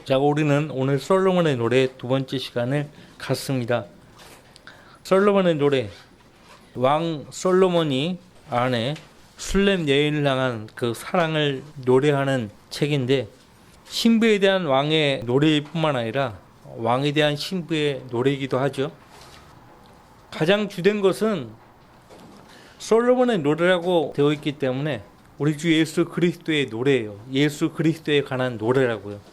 자, 우리는 오늘 솔로몬의 노래 두 번째 시간을 갖습니다. 솔로몬의 노래, 왕 솔로몬이 아내 술렘 여인을 향한 그 사랑을 노래하는 책인데, 신부에 대한 왕의 노래뿐만 아니라 왕에 대한 신부의 노래이기도 하죠. 가장 주된 것은 솔로몬의 노래라고 되어 있기 때문에 우리 주 예수 그리스도의 노래예요. 예수 그리스도에 관한 노래라고요.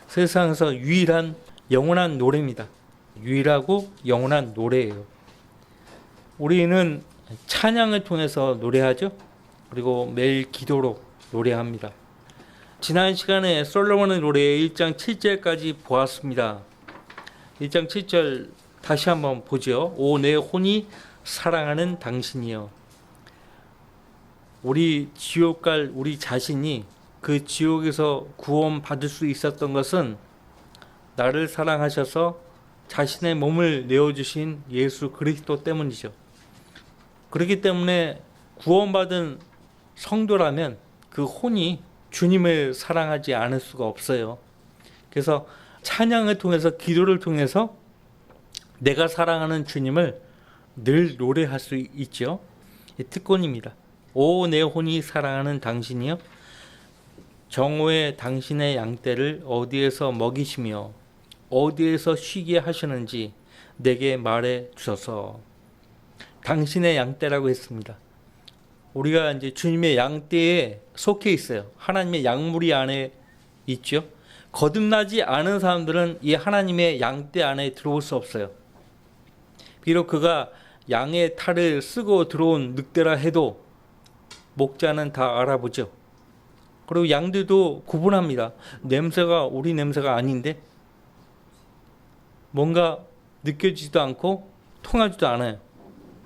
세상에서 유일한 영원한 노래입니다. 유일하고 영원한 노래예요. 우리는 찬양을 통해서 노래하죠. 그리고 매일 기도로 노래합니다. 지난 시간에 솔로몬의 노래 1장 7절까지 보았습니다. 1장 7절 다시 한번 보죠. 오 내 혼이 사랑하는 당신이여. 우리 지옥 갈 우리 자신이 그 지옥에서 구원 받을 수 있었던 것은 나를 사랑하셔서 자신의 몸을 내어주신 예수 그리스도 때문이죠. 그렇기 때문에 구원받은 성도라면 그 혼이 주님을 사랑하지 않을 수가 없어요. 그래서 찬양을 통해서, 기도를 통해서 내가 사랑하는 주님을 늘 노래할 수 있죠. 특권입니다. 오 내 혼이 사랑하는 당신이여, 정오에 당신의 양떼를 어디에서 먹이시며 어디에서 쉬게 하시는지 내게 말해 주소서. 당신의 양떼라고 했습니다. 우리가 이제 주님의 양떼에 속해 있어요. 하나님의 양무리 안에 있죠. 거듭나지 않은 사람들은 이 하나님의 양떼 안에 들어올 수 없어요. 비록 그가 양의 탈을 쓰고 들어온 늑대라 해도 목자는 다 알아보죠. 그리고 양들도 구분합니다. 냄새가 우리 냄새가 아닌데, 뭔가 느껴지지도 않고 통하지도 않아요.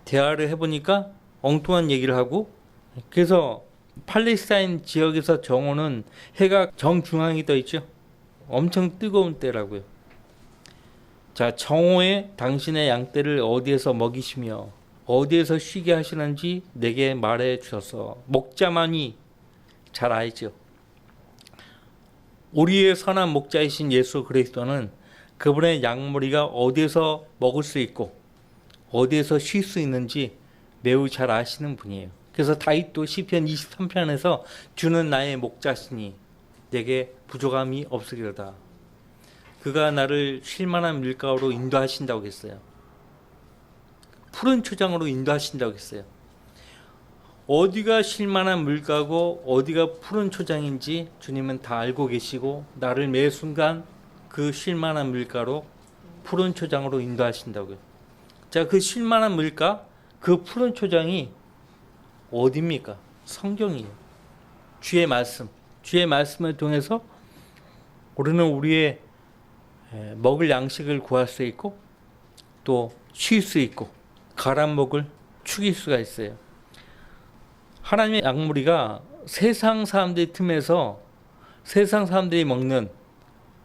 대화를 해보니까 엉뚱한 얘기를 하고, 그래서 팔레스타인 지역에서 정오는 해가 정중앙에 떠 있죠. 엄청 뜨거운 때라고요. 자, 정오에 당신의 양떼를 어디에서 먹이시며 어디에서 쉬게 하시는지 내게 말해 주셔서. 목자만이 잘 알죠. 우리의 선한 목자이신 예수 그리스도는 그분의 양무리가 어디에서 먹을 수 있고 어디에서 쉴 수 있는지 매우 잘 아시는 분이에요. 그래서 다윗도 시편 23편에서 주는 나의 목자시니 내게 부족함이 없으리로다. 그가 나를 쉴만한 밀가로 인도하신다고 했어요. 푸른 초장으로 인도하신다고 했어요. 어디가 쉴만한 물가고 어디가 푸른 초장인지 주님은 다 알고 계시고, 나를 매 순간 그 쉴만한 물가로 푸른 초장으로 인도하신다고요. 자, 그 쉴만한 물가, 그 푸른 초장이 어디입니까? 성경이에요. 주의 말씀. 주의 말씀을 통해서 우리는 우리의 먹을 양식을 구할 수 있고, 또 쉴 수 있고, 가란 목을 축일 수가 있어요. 하나님의 양무리가 세상 사람들 틈에서 세상 사람들이 먹는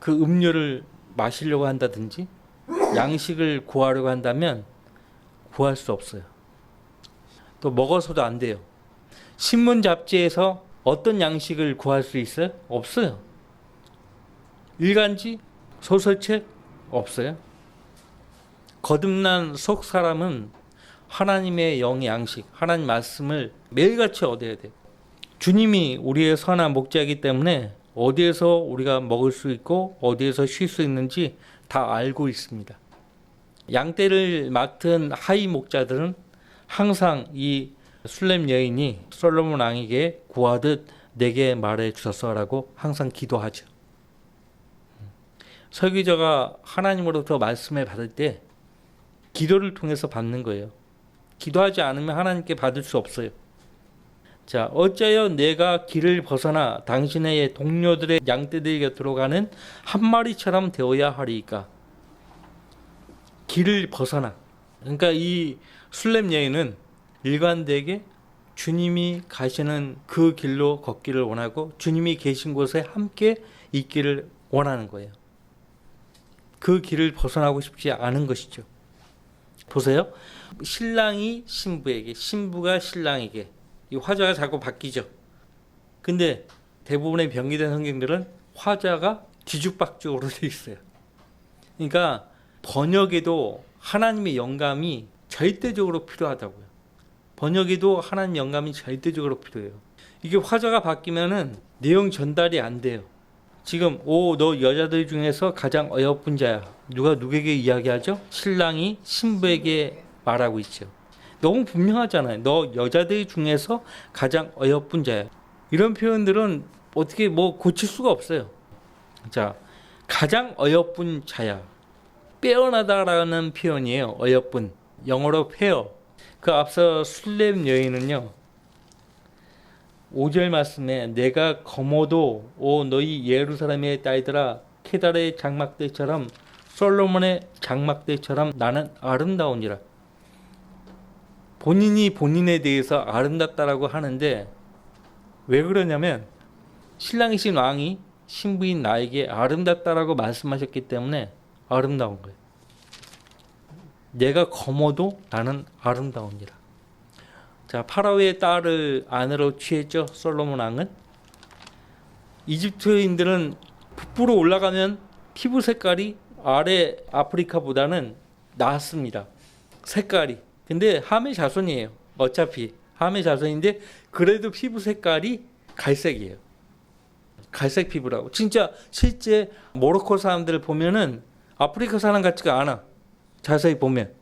그 음료를 마시려고 한다든지 양식을 구하려고 한다면 구할 수 없어요. 또 먹어서도 안 돼요. 신문 잡지에서 어떤 양식을 구할 수 있어요? 없어요. 일간지, 소설책 없어요. 거듭난 속 사람은 하나님의 영의 양식, 하나님 말씀을 매일같이 얻어야 돼요. 주님이 우리의 선한 목자이기 때문에 어디에서 우리가 먹을 수 있고 어디에서 쉴 수 있는지 다 알고 있습니다. 양떼를 맡은 하위 목자들은 항상 이 술렘 여인이 솔로몬 왕에게 구하듯 내게 말해 주소서라고 항상 기도하죠. 설교자가 하나님으로부터 말씀을 받을 때 기도를 통해서 받는 거예요. 기도하지 않으면 하나님께 받을 수 없어요. 자, 어찌하여 내가 길을 벗어나 당신의 동료들의 양떼들 곁으로 가는 한 마리처럼 되어야 하리이까? 길을 벗어나. 그러니까 이 술렘 여인은 일관되게 주님이 가시는 그 길로 걷기를 원하고 주님이 계신 곳에 함께 있기를 원하는 거예요. 그 길을 벗어나고 싶지 않은 것이죠. 보세요. 신랑이 신부에게, 신부가 신랑에게, 이 화자가 자꾸 바뀌죠. 근데 대부분의 병기된 성경들은 화자가 뒤죽박죽으로 돼 있어요. 그러니까 번역에도 하나님의 영감이 절대적으로 필요하다고요. 번역에도 하나님 영감이 절대적으로 필요해요. 이게 화자가 바뀌면은 내용 전달이 안 돼요. 지금 너 여자들 중에서 가장 어여쁜 자야. 누가 누구에게 이야기하죠? 신랑이 신부에게 말하고 있죠. 너무 분명하잖아요. 너 여자들 중에서 가장 어여쁜 자야. 이런 표현들은 어떻게 고칠 수가 없어요. 자, 가장 어여쁜 자야. 빼어나다라는 표현이에요. 어여쁜. 영어로 페어. 그 앞서 술렘 여인은요. 5절 말씀에 내가 검어도 너희 예루살렘의 딸들아 케달의 장막들처럼 솔로몬의 장막들처럼 나는 아름다우니라. 본인이 본인에 대해서 아름답다라고 하는데 왜 그러냐면 신랑이신 왕이 신부인 나에게 아름답다라고 말씀하셨기 때문에 아름다운 거예요. 내가 검어도 나는 아름다우니라. 자, 파라오의 딸을 아내로 취했죠. 솔로몬 왕은. 이집트인들은 북부로 올라가면 피부 색깔이 아래 아프리카보다는 낫습니다. 색깔이. 근데 함의 자손이에요. 어차피 함의 자손인데 그래도 피부 색깔이 갈색이에요. 갈색 피부라고. 진짜 실제 모로코 사람들을 보면은 아프리카 사람 같지가 않아. 자세히 보면.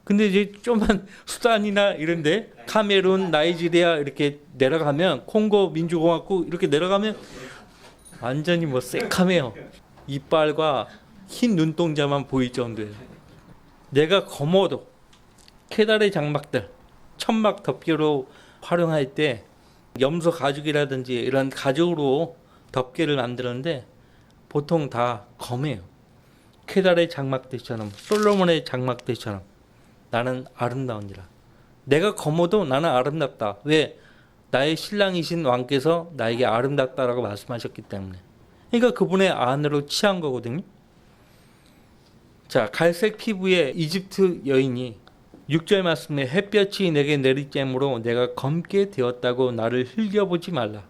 근데 이제 좀만 수단이나 이런데 카메룬, 나이지리아 이렇게 내려가면 콩고 민주공화국 이렇게 내려가면 완전히 새카매요. 이빨과 흰 눈동자만 보일 정도예요. 내가 검어도 케달의 장막들 천막 덮개로 활용할 때 염소 가죽이라든지 이런 가죽으로 덮개를 만드는데 보통 다 검해요. 케달의 장막들처럼 솔로몬의 장막들처럼 나는 아름다우니라. 내가 검어도 나는 아름답다. 왜? 나의 신랑이신 왕께서 나에게 아름답다라고 말씀하셨기 때문에. 그러니까 그분의 아내로 취한 거거든요. 자, 갈색 피부의 이집트 여인이 6절 말씀에 햇볕이 내게 내리쬐므로 내가 검게 되었다고 나를 흘겨보지 말라.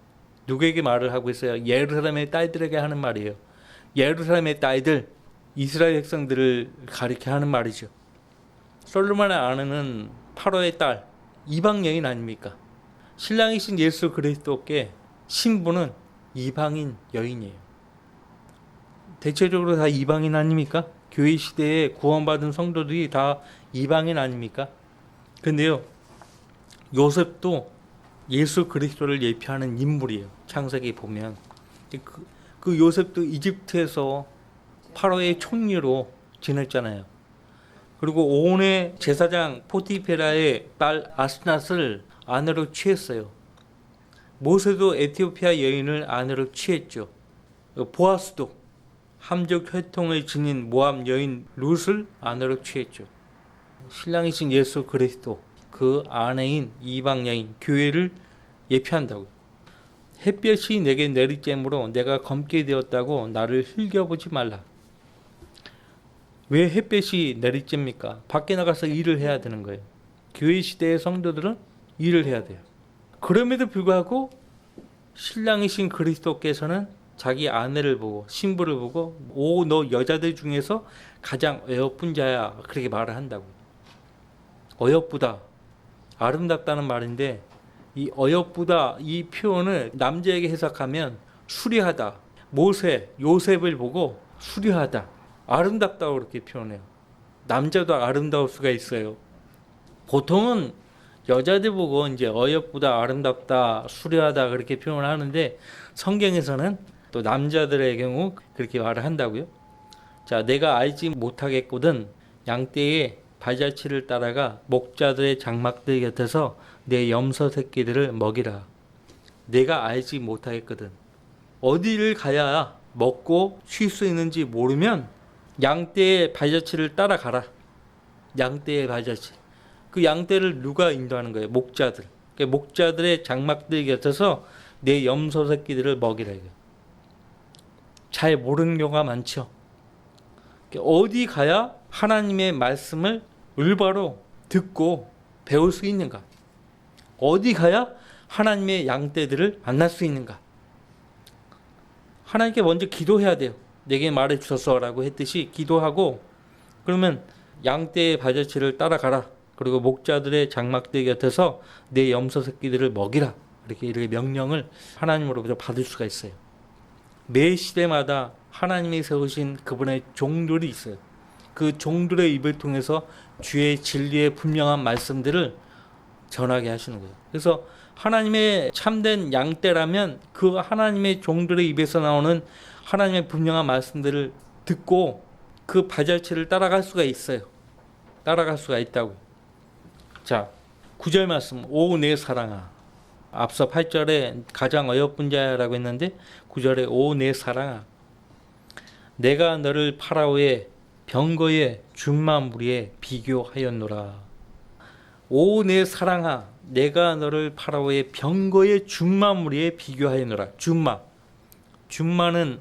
누구에게 말을 하고 있어요? 예루살렘의 딸들에게 하는 말이에요. 예루살렘의 딸들, 이스라엘 백성들을 가리켜 하는 말이죠. 솔로몬의 아내는 파로의 딸, 이방 여인 아닙니까? 신랑이신 예수 그리스도께 신부는 이방인 여인이에요. 대체적으로 다 이방인 아닙니까? 교회 시대에 구원받은 성도들이 다 이방인 아닙니까? 근데요, 요셉도 예수 그리스도를 예표하는 인물이에요. 창세기 보면 그 요셉도 이집트에서 파로의 총리로 지냈잖아요. 그리고 온의 제사장 포티페라의 딸 아스낫을 아내로 취했어요. 모세도 에티오피아 여인을 아내로 취했죠. 보아스도 함족 혈통을 지닌 모압 여인 룻을 아내로 취했죠. 신랑이신 예수 그리스도 그 아내인 이방 여인 교회를 예표한다고요. 햇볕이 내게 내리쬐므로 내가 검게 되었다고 나를 흘겨보지 말라. 왜 햇볕이 내리쬐입니까? 밖에 나가서 일을 해야 되는 거예요. 교회 시대의 성도들은 일을 해야 돼요. 그럼에도 불구하고 신랑이신 그리스도께서는 자기 아내를 보고 신부를 보고 너 여자들 중에서 가장 어여쁜 자야 그렇게 말을 한다고요. 어여쁘다, 아름답다는 말인데 이 어여쁘다 이 표현을 남자에게 해석하면 수려하다. 요셉을 보고 수려하다, 아름답다고 그렇게 표현해요. 남자도 아름다울 수가 있어요. 보통은 여자들 보고 이제 어여쁘다, 아름답다, 수려하다 그렇게 표현을 하는데 성경에서는 또 남자들의 경우 그렇게 말을 한다고요. 자, 내가 알지 못하겠거든 양떼의 발자취를 따라가 목자들의 장막들 곁에서 내 염소 새끼들을 먹이라. 내가 알지 못하겠거든. 어디를 가야 먹고 쉴 수 있는지 모르면 양떼의 발자취를 따라가라. 양떼의 발자취. 그 양떼를 누가 인도하는 거예요? 목자들. 그러니까 목자들의 장막들 곁에서 내 염소 새끼들을 먹이라. 잘 모르는 경우가 많죠. 어디 가야 하나님의 말씀을 올바로 듣고 배울 수 있는가? 어디 가야 하나님의 양떼들을 만날 수 있는가? 하나님께 먼저 기도해야 돼요. 내게 말해 주소서라고 했듯이 기도하고, 그러면 양떼의 바자치를 따라가라. 그리고 목자들의 장막대 곁에서 내 염소 새끼들을 먹이라. 이렇게 명령을 하나님으로부터 받을 수가 있어요. 매 시대마다 하나님이 세우신 그분의 종들이 있어요. 그 종들의 입을 통해서 주의 진리의 분명한 말씀들을 전하게 하시는 거예요. 그래서 하나님의 참된 양떼라면 그 하나님의 종들의 입에서 나오는 하나님의 분명한 말씀들을 듣고 그 바잘치를 따라갈 수가 있어요. 따라갈 수가 있다고. 자, 9절 말씀. 오 내 사랑아. 앞서 8절에 가장 어여쁜 자라고 했는데 9절에 오 내 사랑아. 내가 너를 파라오의 병거의 준마무리에 비교하였노라. 오 내 사랑아. 내가 너를 파라오의 병거의 준마무리에 비교하였노라. 준마는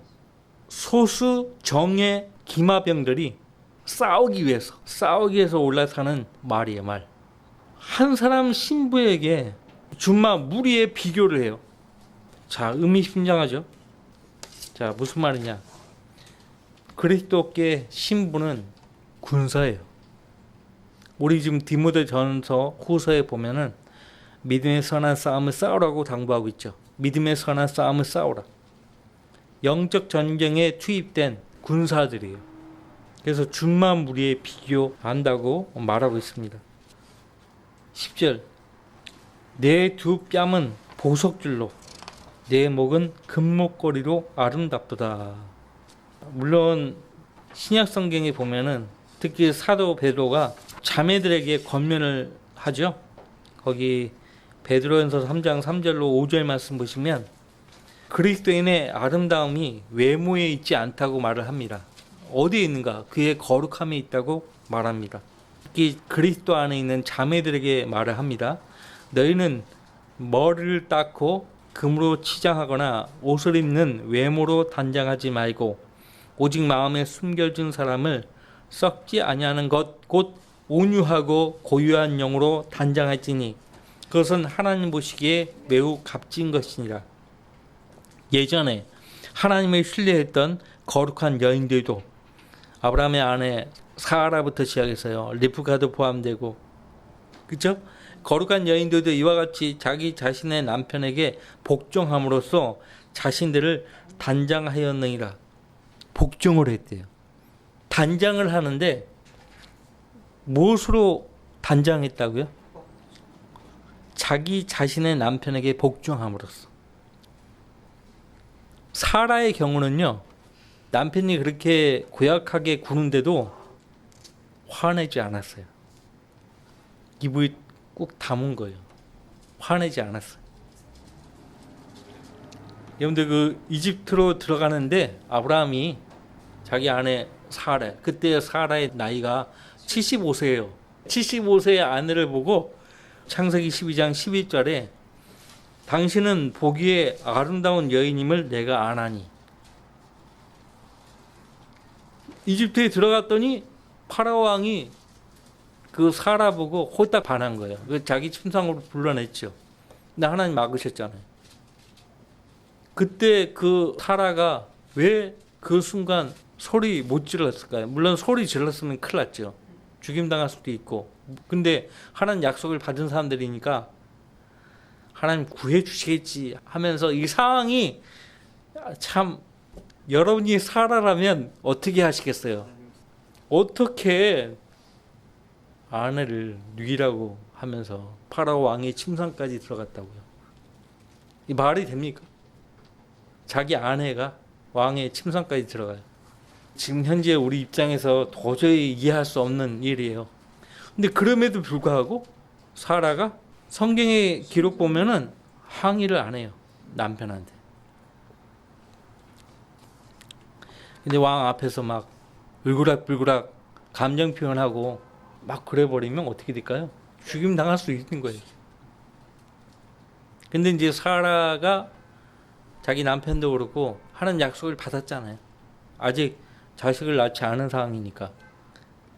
소수 정예 기마병들이 싸우기 위해서 올라타는 말이에요. 말. 한 사람 신부에게 준마 무리에 비교를 해요. 자, 의미심장하죠. 자, 무슨 말이냐? 그리스도께 신부는 군사예요. 우리 지금 디모데전서 후서에 보면은 믿음의 선한 싸움을 싸우라고 당부하고 있죠. 믿음의 선한 싸움을 싸우라. 영적 전쟁에 투입된 군사들이에요. 그래서 준마 무리에 비교한다고 말하고 있습니다. 10절. 내 두 뺨은 보석줄로 내 목은 금목걸이로 아름답도다. 물론 신약 성경에 보면은 특히 사도 베드로가 자매들에게 권면을 하죠. 거기 베드로전서 3장 3절로 5절 말씀 보시면 그리스도인의 아름다움이 외모에 있지 않다고 말을 합니다. 어디에 있는가? 그의 거룩함에 있다고 말합니다. 특히 그리스도 안에 있는 자매들에게 말을 합니다. 너희는 머리를 닦고 금으로 치장하거나 옷을 입는 외모로 단장하지 말고 오직 마음에 숨겨진 사람을 썩지 아니하는 것 곧 온유하고 고유한 영으로 단장할지니 그것은 하나님 보시기에 매우 값진 것이니라. 예전에 하나님을 신뢰했던 거룩한 여인들도 아브라함의 아내 사라부터 시작해서요, 리브가도 포함되고, 그렇죠? 거룩한 여인들도 이와 같이 자기 자신의 남편에게 복종함으로써 자신들을 단장하였느니라. 복종을 했대요. 단장을 하는데 무엇으로 단장했다고요? 자기 자신의 남편에게 복종함으로써. 사라의 경우는요, 남편이 그렇게 고약하게 구는데도 화내지 않았어요. 입을 꾹 다문 거예요. 화내지 않았어요. 여러분들 그 이집트로 들어가는데 아브라함이 자기 아내 사라, 그때 사라의 나이가 75세예요. 75세의 아내를 보고 창세기 12장 11절에 당신은 보기에 아름다운 여인임을 내가 아나니. 이집트에 들어갔더니 파라오 왕이 그 사라 보고 홀딱 반한 거예요. 자기 침상으로 불러냈죠. 근데 하나님 막으셨잖아요. 그때 그 사라가 왜 그 순간 소리 못 질렀을까요? 물론 소리 질렀으면 큰일 났죠. 죽임당할 수도 있고. 근데 하나님 약속을 받은 사람들이니까 하나님 구해 주시겠지 하면서 이 상황이 참, 여러분이 사라라면 어떻게 하시겠어요? 어떻게 아내를 누이라고 하면서 파라오 왕의 침상까지 들어갔다고요? 이 말이 됩니까? 자기 아내가 왕의 침상까지 들어가요. 지금 현재 우리 입장에서 도저히 이해할 수 없는 일이에요. 근데 그럼에도 불구하고 사라가 성경의 기록 보면은 항의를 안 해요. 남편한테. 근데 왕 앞에서 막 울그락불그락 감정 표현하고 막 그래버리면 어떻게 될까요? 죽임 당할 수 있는 거예요. 근데 이제 사라가 자기 남편도 그렇고 하는 약속을 받았잖아요. 아직 자식을 낳지 않은 상황이니까.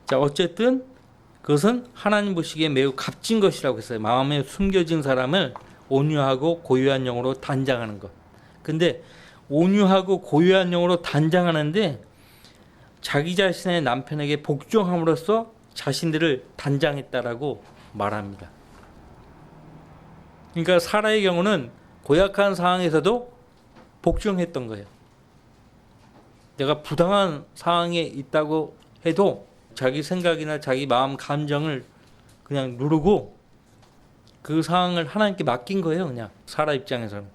자, 어쨌든 그것은 하나님 보시기에 매우 값진 것이라고 했어요. 마음에 숨겨진 사람을 온유하고 고유한 영으로 단장하는 것. 근데 온유하고 고유한 영으로 단장하는데 자기 자신의 남편에게 복종함으로써 자신들을 단장했다라고 말합니다. 그러니까 사라의 경우는 고약한 상황에서도 복종했던 거예요. 내가 부당한 상황에 있다고 해도 자기 생각이나 자기 마음 감정을 그냥 누르고 그 상황을 하나님께 맡긴 거예요. 그냥 사라 입장에서는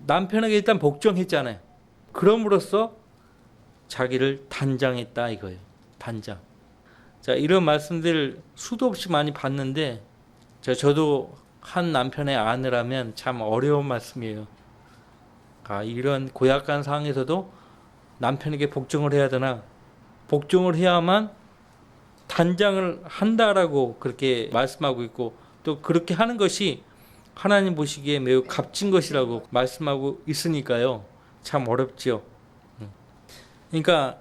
남편에게 일단 복종했잖아요. 그럼으로써 자기를 단장했다 이거예요. 단장. 자, 이런 말씀들 수도 없이 많이 봤는데 저도 한 남편의 아내라면 참 어려운 말씀이에요. 이런 고약한 상황에서도 남편에게 복종을 해야 되나? 복종을 해야만 단장을 한다라고 그렇게 말씀하고 있고, 또 그렇게 하는 것이 하나님 보시기에 매우 값진 것이라고 말씀하고 있으니까요. 참 어렵지요. 그러니까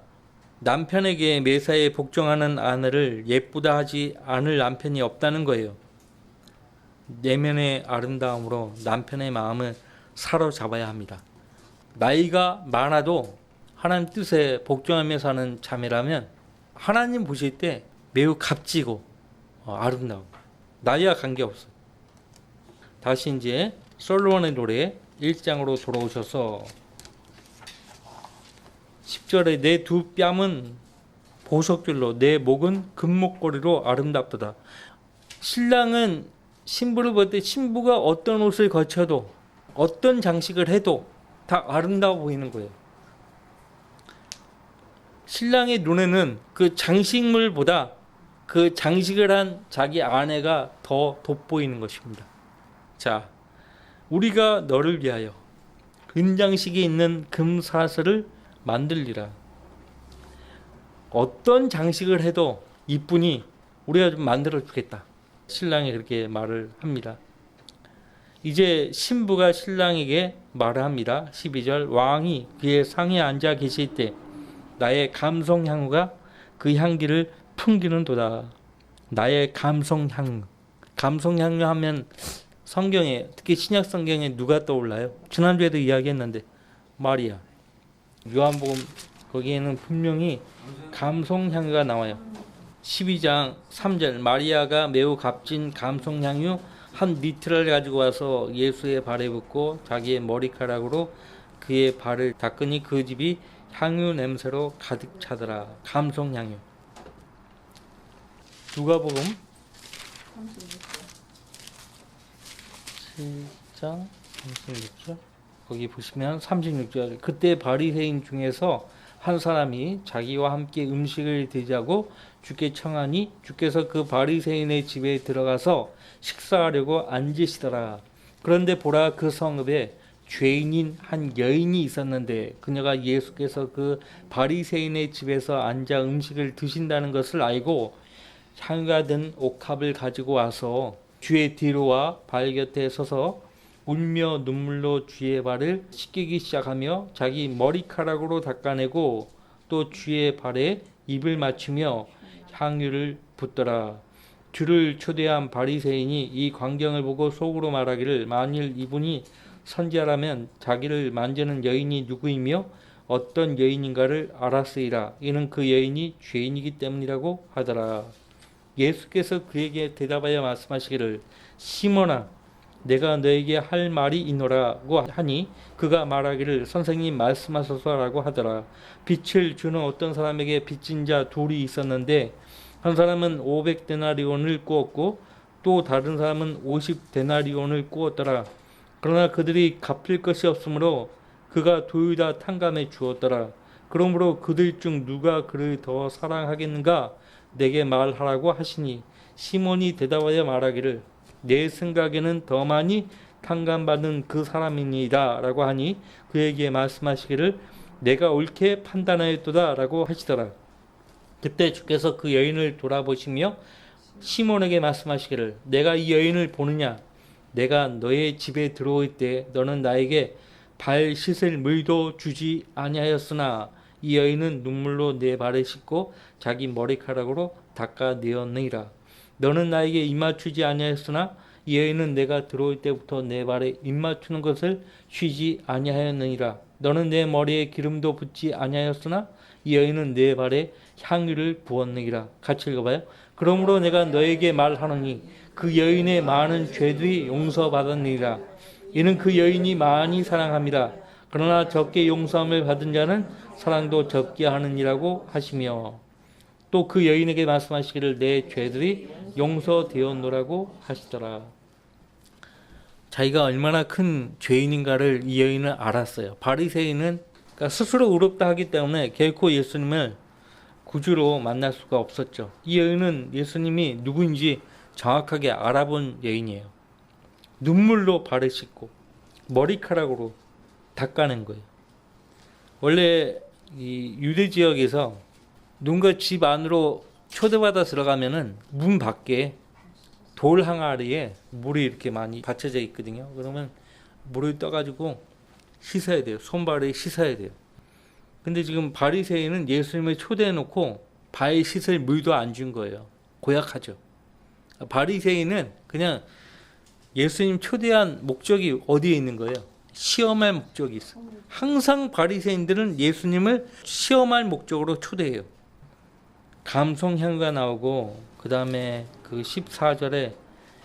남편에게 매사에 복종하는 아내를 예쁘다 하지 않을 남편이 없다는 거예요. 내면의 아름다움으로 남편의 마음을 사로잡아야 합니다. 나이가 많아도 하나님 뜻에 복종하며 사는 자매라면 하나님 보실 때 매우 값지고 아름다워. 나이와 관계없어. 다시 이제 솔로몬의 노래 1장으로 돌아오셔서 10절에 내 두 뺨은 보석줄로 내 목은 금목걸이로 아름답도다. 신랑은 신부를 볼 때 신부가 어떤 옷을 거쳐도 어떤 장식을 해도 다 아름다워 보이는 거예요. 신랑의 눈에는 그 장식물보다 그 장식을 한 자기 아내가 더 돋보이는 것입니다. 자, 우리가 너를 위하여 은장식이 있는 금사슬을 만들리라. 어떤 장식을 해도 이쁘니 우리가 좀 만들어 주겠다. 신랑이 그렇게 말을 합니다. 이제 신부가 신랑에게 말을 합니다. 12절 왕이 그의 상에 앉아 계실 때 나의 감성 향후가 그 향기를 풍기는도다. 나의 감성 향후. 감성 향후 하면 성경에, 특히 신약 성경에 누가 떠올라요? 지난주에도 이야기했는데 마리아. 요한복음 거기에는 분명히 감성 향유가 나와요. 12장 3절 마리아가 매우 값진 감성 향유 한 니트를 가지고 와서 예수의 발에 붓고 자기의 머리카락으로 그의 발을 닦으니 그 집이 향유 냄새로 가득 차더라. 감성 향유. 누가복음 7장 36절 거기 보시면 36절 그때 바리새인 중에서 한 사람이 자기와 함께 음식을 대자고 주께 청하니 주께서 그 바리새인의 집에 들어가서 식사하려고 앉으시더라. 그런데 보라 그 성읍에 죄인인 한 여인이 있었는데 그녀가 예수께서 그 바리새인의 집에서 앉아 음식을 드신다는 것을 알고 향유가 든 옥합을 가지고 와서 주의 뒤로와 발 곁에 서서 울며 눈물로 주의 발을 씻기기 시작하며 자기 머리카락으로 닦아내고 또 주의 발에 입을 맞추며 향유를 붓더라. 주를 초대한 바리새인이 이 광경을 보고 속으로 말하기를 만일 이분이 선지자라면 자기를 만지는 여인이 누구이며 어떤 여인인가를 알았으리라. 이는 그 여인이 죄인이기 때문이라고 하더라. 예수께서 그에게 대답하여 말씀하시기를 시몬아 내가 너에게 할 말이 있노라고 하니 그가 말하기를 선생님 말씀하소서라고 하더라. 빛을 주는 어떤 사람에게 빚진 자 둘이 있었는데 한 사람은 500데나리온을 꾸었고 또 다른 사람은 50데나리온을 꾸었더라. 그러나 그들이 갚을 것이 없으므로 그가 둘 다 탕감해 주었더라. 그러므로 그들 중 누가 그를 더 사랑하겠는가 내게 말하라고 하시니 시몬이 대답하여 말하기를 내 생각에는 더 많이 탕감받은 그 사람이니이다 라고 하니 그에게 말씀하시기를 내가 옳게 판단하였도다 라고 하시더라. 그때 주께서 그 여인을 돌아보시며 시몬에게 말씀하시기를 내가 이 여인을 보느냐 내가 너의 집에 들어올 때 너는 나에게 발 씻을 물도 주지 아니하였으나 이 여인은 눈물로 내 발을 씻고 자기 머리카락으로 닦아내었느니라. 너는 나에게 입맞추지 아니하였으나 이 여인은 내가 들어올 때부터 내 발에 입맞추는 것을 쉬지 아니하였느니라. 너는 내 머리에 기름도 붓지 아니하였으나 이 여인은 내 발에 향유를 부었느니라. 같이 읽어봐요. 그러므로 내가 너에게 말하노니 그 여인의 많은 죄들이 용서받았느니라. 이는 그 여인이 많이 사랑함이라. 그러나 적게 용서함을 받은 자는 사랑도 적게 하느니라고 하시며, 또 그 여인에게 말씀하시기를 내 죄들이 용서되었노라고 하시더라. 자기가 얼마나 큰 죄인인가를 이 여인은 알았어요. 바리새인은 그러니까 스스로 의롭다 하기 때문에 결코 예수님을 구주로 만날 수가 없었죠. 이 여인은 예수님이 누구인지 정확하게 알아본 여인이에요. 눈물로 발을 씻고 머리카락으로 닦아낸 거예요. 원래 이 유대 지역에서 누군가 집 안으로 초대받아 들어가면은 문 밖에 돌 항아리에 물이 이렇게 많이 받쳐져 있거든요. 그러면 물을 떠가지고 씻어야 돼요. 손발에 씻어야 돼요. 근데 지금 바리새인은 예수님을 초대해놓고 발 씻을 물도 안 준 거예요. 고약하죠. 바리새인은 그냥 예수님 초대한 목적이 어디에 있는 거예요? 시험할 목적이 있어. 항상 바리새인들은 예수님을 시험할 목적으로 초대해요. 감송향유가 나오고 그 다음에 그 14절에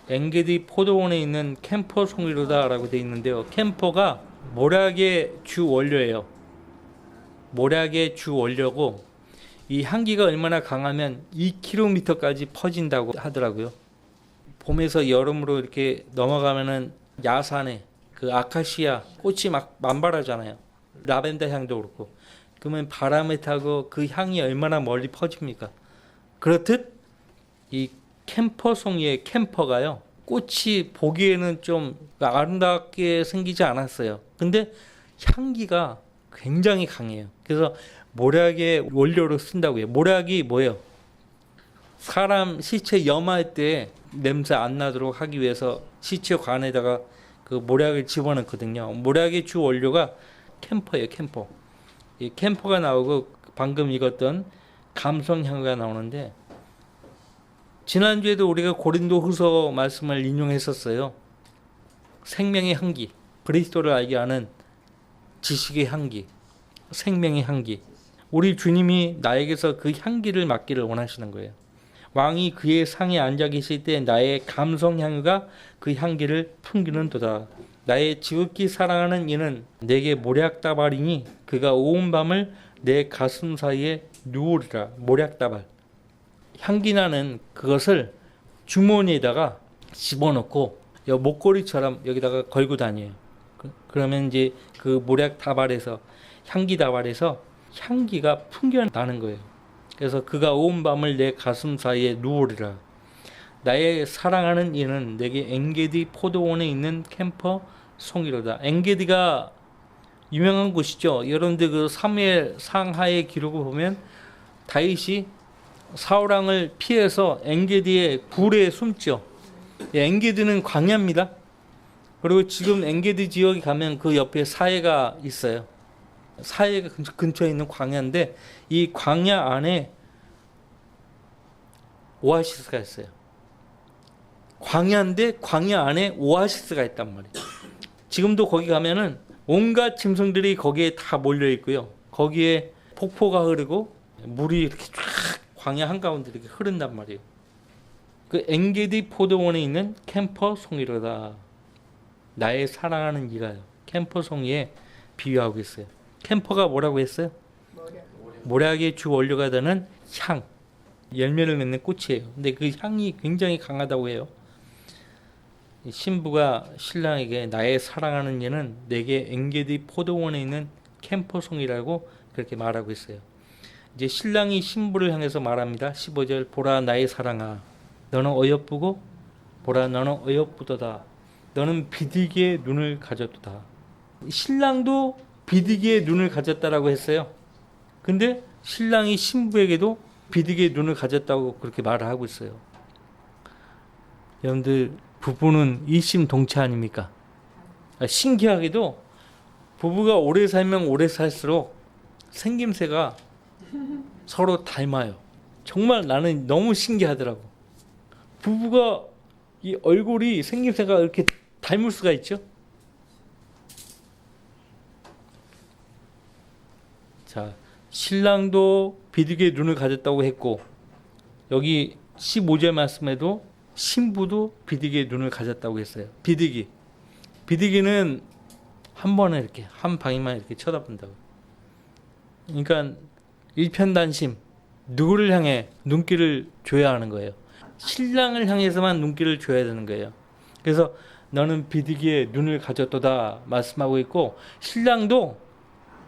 엔게디 포도원에 있는 캠퍼 송이로다 라고 되어 있는데요. 캠퍼가 모략의 주 원료예요. 모략의 주 원료고 이 향기가 얼마나 강하면 2km까지 퍼진다고 하더라고요. 봄에서 여름으로 이렇게 넘어가면은 야산에 그 아카시아 꽃이 막 만발하잖아요. 라벤더 향도 그렇고. 그러면 바람을 타고 그 향이 얼마나 멀리 퍼집니까? 그렇듯 이 캠퍼송이의 캠퍼가요. 꽃이 보기에는 좀 아름답게 생기지 않았어요. 근데 향기가 굉장히 강해요. 그래서 모략의 원료로 쓴다고요. 모략이 뭐예요? 사람 시체 염할 때 냄새 안 나도록 하기 위해서 시체 관에다가 그 모략을 집어넣거든요. 모략의 주 원료가 캠퍼예요. 캠퍼. 이 캠퍼가 나오고 방금 읽었던 감성향유가 나오는데, 지난주에도 우리가 고린도후서 말씀을 인용했었어요. 생명의 향기, 그리스도를 알게 하는 지식의 향기, 생명의 향기. 우리 주님이 나에게서 그 향기를 맡기를 원하시는 거예요. 왕이 그의 상에 앉아 계실 때 나의 감성향유가 그 향기를 풍기는도다. 나의 지극히 사랑하는 이는 내게 모략다발이니 그가 온 밤을 내 가슴 사이에 누우리라. 모략다발. 향기나는 그것을 주머니에다가 집어넣고 목걸이처럼 여기다가 걸고 다녀요. 그러면 이제 그 모략다발에서 향기다발에서 향기가 풍겨나는 거예요. 그래서 그가 온 밤을 내 가슴 사이에 누우리라. 나의 사랑하는 이는 내게 엔게디 포도원에 있는 캠퍼 송이로다. 엔게디가 유명한 곳이죠. 여러분들 그 사무엘 상하의 기록을 보면 다윗이 사울왕을 피해서 엔게디의 굴에 숨죠. 엔게디는 광야입니다. 그리고 지금 엔게디 지역에 가면 그 옆에 사해가 있어요. 사해가 근처에 있는 광야인데 이 광야 안에 오아시스가 있어요. 광야인데 광야 안에 오아시스가 있단 말이에요. 지금도 거기 가면은 온갖 짐승들이 거기에 다 몰려 있고요. 거기에 폭포가 흐르고 물이 이렇게 쫙 광야 한가운데 이렇게 흐른단 말이에요. 그 엔게디 포도원에 있는 캠퍼 송이로다. 나의 사랑하는 이가요. 캠퍼 송이에 비유하고 있어요. 캠퍼가 뭐라고 했어요? 모략의 주 원료가 되는 향, 열매를 맺는 꽃이에요. 근데 그 향이 굉장히 강하다고 해요. 신부가 신랑에게 나의 사랑하는 이는 내게 엔게디 포도원에 있는 캠퍼송이라고 그렇게 말하고 있어요. 이제 신랑이 신부를 향해서 말합니다. 15절 보라 나의 사랑아 너는 어여쁘고 보라 너는 어여쁘도다. 너는 비디기의 눈을 가졌도다. 신랑도 비디기의 눈을 가졌다라고 했어요. 근데 신랑이 신부에게도 비디기의 눈을 가졌다고 그렇게 말을 하고 있어요. 여러분들 부부는 일심동체 아닙니까? 신기하게도 부부가 오래 살면 오래 살수록 생김새가 서로 닮아요. 정말 나는 너무 신기하더라고. 부부가 이 얼굴이 생김새가 이렇게 닮을 수가 있죠? 자, 신랑도 비디기의 눈을 가졌다고 했고 여기 15절 말씀에도 신부도 비디기의 눈을 가졌다고 했어요. 비디기는 한 번에 이렇게 한 방향만 이렇게 쳐다본다고. 그러니까 일편단심, 누구를 향해 눈길을 줘야 하는 거예요. 신랑을 향해서만 눈길을 줘야 되는 거예요. 그래서 너는 비디기의 눈을 가졌도다 말씀하고 있고, 신랑도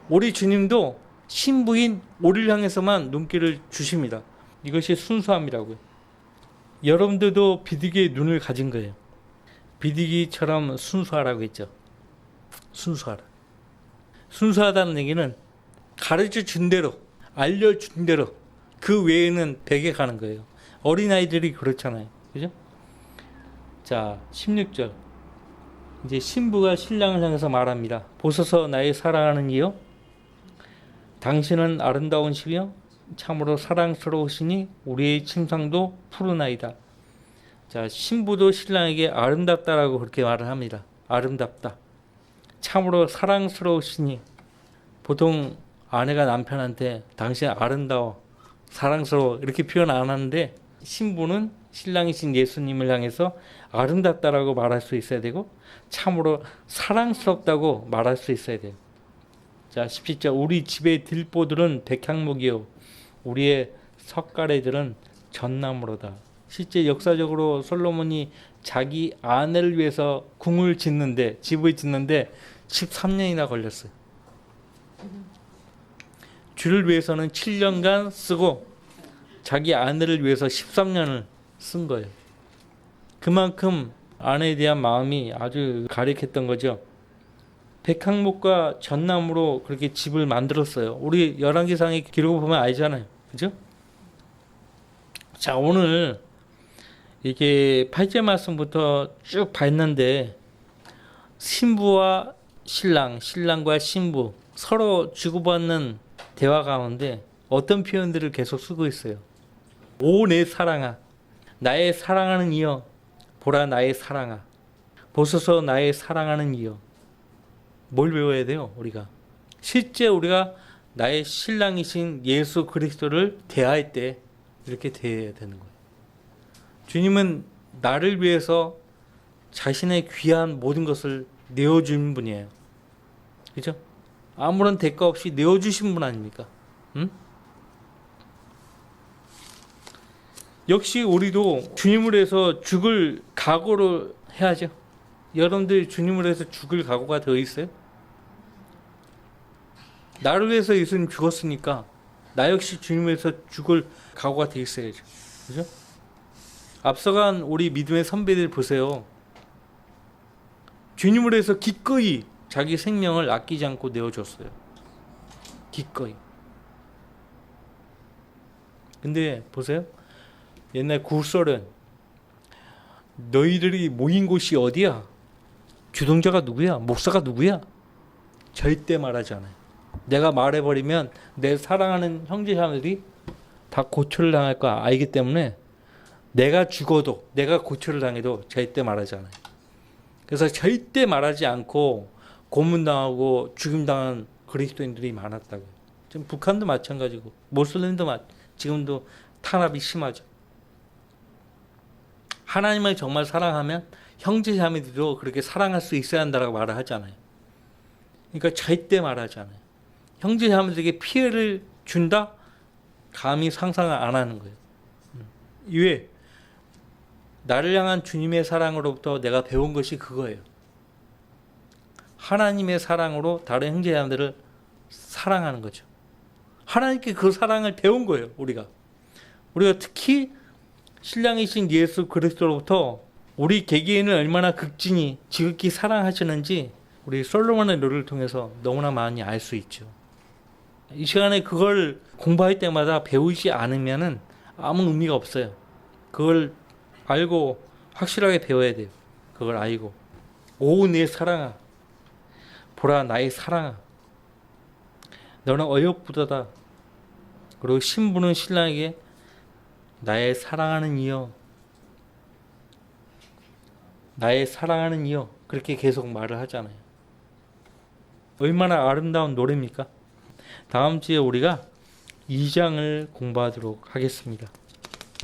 우리 주님도 신부인 우리를 향해서만 눈길을 주십니다. 이것이 순수함이라고요. 여러분들도 비디기의 눈을 가진 거예요. 비디기처럼 순수하라고 했죠. 순수하라. 순수하다는 얘기는 가르쳐 준 대로, 알려준 대로 그 외에는 베개 가는 거예요. 어린아이들이 그렇잖아요. 그죠? 자, 16절. 이제 신부가 신랑을 향해서 말합니다. 보소서 나의 사랑하는 이여, 당신은 아름다우시며 참으로 사랑스러우시니 우리의 침상도 푸르나이다. 자, 신부도 신랑에게 아름답다라고 그렇게 말을 합니다. 아름답다. 참으로 사랑스러우시니, 보통 아내가 남편한테 당신 아름다워, 사랑스러워 이렇게 표현 안 하는데, 신부는 신랑이신 예수님을 향해서 아름답다라고 말할 수 있어야 되고 참으로 사랑스럽다고 말할 수 있어야 돼요. 자, 17절. 우리 집의 들보들은 백향목이요 우리의 석가래들은 전나무로다. 실제 역사적으로 솔로몬이 자기 아내를 위해서 궁을 짓는데, 집을 짓는데 13년이나 걸렸어요. 주를 위해서는 7년간 쓰고 자기 아내를 위해서 13년을 쓴 거예요. 그만큼 아내에 대한 마음이 아주 가득했던 거죠. 백향목과 전나무로 그렇게 집을 만들었어요. 우리 열왕기상의 기록을 보면 알잖아요. 그죠? 자, 오늘 이게 8절 말씀부터 쭉 봤는데, 신부와 신랑, 신랑과 신부 서로 주고받는 대화 가운데 어떤 표현들을 계속 쓰고 있어요. 오 내 사랑아, 나의 사랑하는 이여, 보라 나의 사랑아, 보소서 나의 사랑하는 이여. 뭘 배워야 돼요? 우리가 실제 우리가 나의 신랑이신 예수 그리스도를 대할 때 이렇게 대해야 되는 거예요. 주님은 나를 위해서 자신의 귀한 모든 것을 내어준 분이에요. 그죠? 아무런 대가 없이 내어주신 분 아닙니까? 응? 역시 우리도 주님을 위해서 죽을 각오를 해야죠. 여러분들 주님을 위해서 죽을 각오가 더 있어요? 나를 위해서 예수님 죽었으니까 나 역시 주님을 위해서 죽을 각오가 돼 있어야죠. 그죠? 앞서간 우리 믿음의 선배들 보세요. 주님을 위해서 기꺼이 자기 생명을 아끼지 않고 내어줬어요. 기꺼이. 근데 보세요. 옛날 구설은 너희들이 모인 곳이 어디야? 주동자가 누구야? 목사가 누구야? 절대 말하지 않아요. 내가 말해버리면 내 사랑하는 형제자매들이 다 고초를 당할 거 알기 때문에 내가 죽어도, 내가 고초를 당해도 절대 말하지 않아요. 그래서 절대 말하지 않고 고문당하고 죽임당한 그리스도인들이 많았다고요. 지금 북한도 마찬가지고 모슬림도 지금도 탄압이 심하죠. 하나님을 정말 사랑하면 형제자매들도 그렇게 사랑할 수 있어야 한다고 말을 하잖아요. 그러니까 절대 말하지 않아요. 형제자매들에게 피해를 준다? 감히 상상을 안 하는 거예요. 이외에 나를 향한 주님의 사랑으로부터 내가 배운 것이 그거예요. 하나님의 사랑으로 다른 형제자매들을 사랑하는 거죠. 하나님께 그 사랑을 배운 거예요. 우리가 특히 신랑이신 예수 그리스도로부터 우리 개개인을 얼마나 극진히 지극히 사랑하시는지 우리 솔로몬의 노래를 통해서 너무나 많이 알 수 있죠. 이 시간에 그걸 공부할 때마다 배우지 않으면 아무 의미가 없어요. 그걸 알고 확실하게 배워야 돼요. 그걸 알고. 오 내 사랑아, 보라 나의 사랑아, 너는 어여쁘도다. 그리고 신부는 신랑에게 나의 사랑하는 이여, 나의 사랑하는 이여, 그렇게 계속 말을 하잖아요. 얼마나 아름다운 노래입니까? 다음 주에 우리가 2장을 공부하도록 하겠습니다.